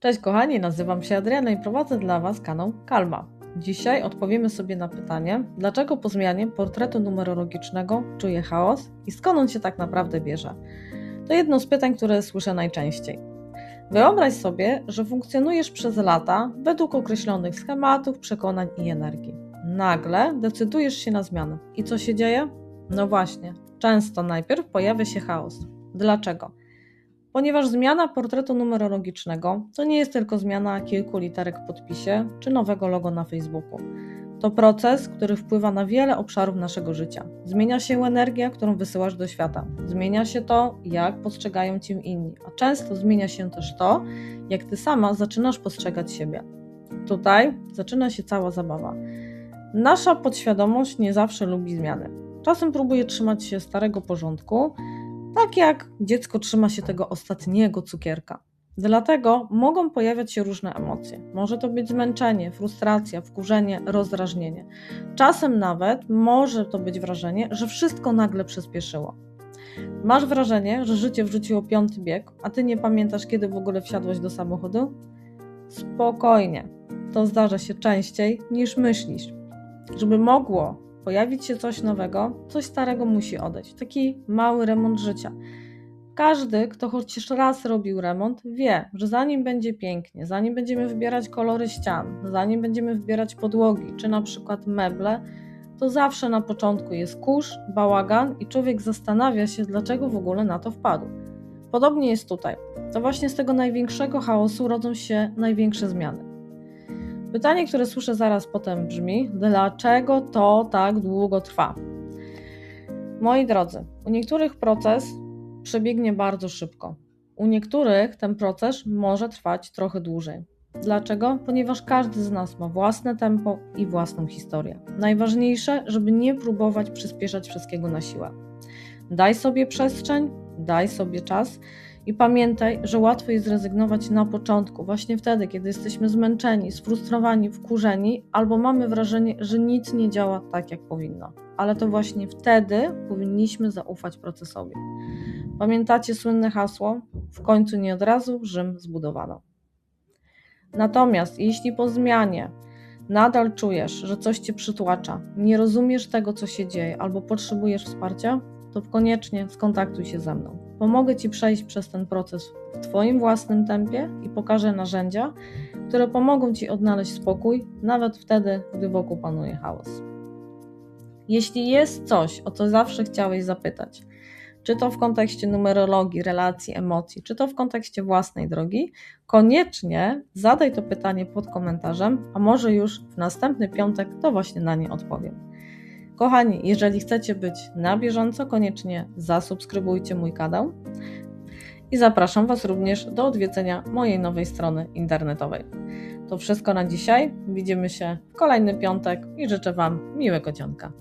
Cześć kochani, nazywam się Adriana i prowadzę dla Was kanał Kalma. Dzisiaj odpowiemy sobie na pytanie, dlaczego po zmianie portretu numerologicznego czuję chaos i skąd on się tak naprawdę bierze. To jedno z pytań, które słyszę najczęściej. Wyobraź sobie, że funkcjonujesz przez lata według określonych schematów, przekonań i energii. Nagle decydujesz się na zmianę. I co się dzieje? No właśnie, często najpierw pojawia się chaos. Dlaczego? Ponieważ zmiana portretu numerologicznego to nie jest tylko zmiana kilku literek w podpisie czy nowego logo na Facebooku. To proces, który wpływa na wiele obszarów naszego życia. Zmienia się energia, którą wysyłasz do świata. Zmienia się to, jak postrzegają Cię inni, a często zmienia się też to, jak Ty sama zaczynasz postrzegać siebie. Tutaj zaczyna się cała zabawa. Nasza podświadomość nie zawsze lubi zmiany. Czasem próbuje trzymać się starego porządku, tak jak dziecko trzyma się tego ostatniego cukierka. Dlatego mogą pojawiać się różne emocje. Może to być zmęczenie, frustracja, wkurzenie, rozdrażnienie. Czasem nawet może to być wrażenie, że wszystko nagle przyspieszyło. Masz wrażenie, że życie wrzuciło 5. bieg, a Ty nie pamiętasz, kiedy w ogóle wsiadłeś do samochodu? Spokojnie, to zdarza się częściej niż myślisz. Żeby mogło pojawić się coś nowego, coś starego musi odejść. Taki mały remont życia. Każdy, kto chociaż raz robił remont, wie, że zanim będzie pięknie, zanim będziemy wybierać kolory ścian, zanim będziemy wybierać podłogi, czy na przykład meble, to zawsze na początku jest kurz, bałagan i człowiek zastanawia się, dlaczego w ogóle na to wpadł. Podobnie jest tutaj. To właśnie z tego największego chaosu rodzą się największe zmiany. Pytanie, które słyszę zaraz potem brzmi, dlaczego to tak długo trwa? Moi drodzy, u niektórych proces przebiegnie bardzo szybko. U niektórych ten proces może trwać trochę dłużej. Dlaczego? Ponieważ każdy z nas ma własne tempo i własną historię. Najważniejsze, żeby nie próbować przyspieszać wszystkiego na siłę. Daj sobie przestrzeń, daj sobie czas i pamiętaj, że łatwo jest zrezygnować na początku, właśnie wtedy, kiedy jesteśmy zmęczeni, sfrustrowani, wkurzeni, albo mamy wrażenie, że nic nie działa tak, jak powinno. Ale to właśnie wtedy powinniśmy zaufać procesowi. Pamiętacie słynne hasło? W końcu nie od razu Rzym zbudowano. Natomiast jeśli po zmianie nadal czujesz, że coś Cię przytłacza, nie rozumiesz tego, co się dzieje, albo potrzebujesz wsparcia, to koniecznie skontaktuj się ze mną. Pomogę Ci przejść przez ten proces w Twoim własnym tempie i pokażę narzędzia, które pomogą Ci odnaleźć spokój, nawet wtedy, gdy wokół panuje chaos. Jeśli jest coś, o co zawsze chciałeś zapytać, czy to w kontekście numerologii, relacji, emocji, czy to w kontekście własnej drogi, koniecznie zadaj to pytanie pod komentarzem, a może już w następny piątek to właśnie na nie odpowiem. Kochani, jeżeli chcecie być na bieżąco, koniecznie zasubskrybujcie mój kanał i zapraszam Was również do odwiedzenia mojej nowej strony internetowej. To wszystko na dzisiaj. Widzimy się w kolejny piątek i życzę Wam miłego dzionka.